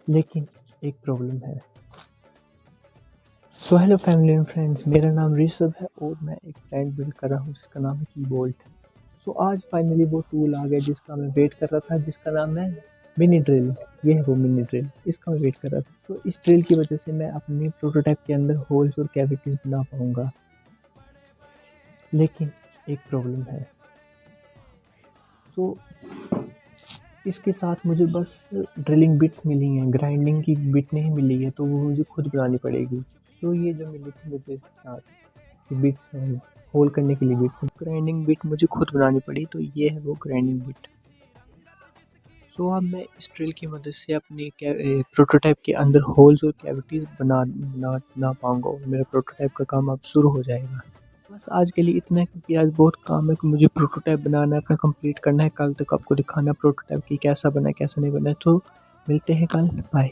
लेकिन एक प्रॉब्लम है। So hello family and friends, मेरा नाम ऋषभ है और मैं एक ब्रांड बिल्ड कर रहा हूँ जिसका नाम है कीबोल्ट। सो आज फाइनली वो टूल आ गया जिसका मैं वेट कर रहा था, जिसका नाम है मिनी ड्रिल। ये है वो मिनी ड्रिल, इसका मैं वेट कर रहा था। तो इस ड्रिल की वजह से मैं अपने प्रोटोटाइप के अंदर होल्स और कैविटीज बना पाऊंगा, लेकिन एक प्रॉब्लम है। तो इसके साथ मुझे बस ड्रिलिंग बिट्स मिली हैं, ग्राइंडिंग की बिट नहीं मिली है, तो वो मुझे खुद बनानी पड़ेगी। तो ये जो मिली थी मुझे साथ ये बिट्स हैं, होल करने के लिए बिट्स हैं, ग्राइंडिंग बिट मुझे खुद बनानी पड़ी, तो ये है वो ग्राइंडिंग बिट। सो अब मैं इस ड्रिल की मदद से अपनी प्रोटोटाइप के अंदर होल्स और कैविटीज़ बना पाऊंगा और मेरा प्रोटोटाइप का काम अब शुरू हो जाएगा। बस आज के लिए इतना है, क्योंकि आज बहुत काम है कि मुझे प्रोटोटाइप बनाना है, अपना कंप्लीट करना है। कल तक आपको दिखाना है प्रोटोटाइप की कैसा बना है कैसा नहीं बना है। तो मिलते हैं कल, बाय।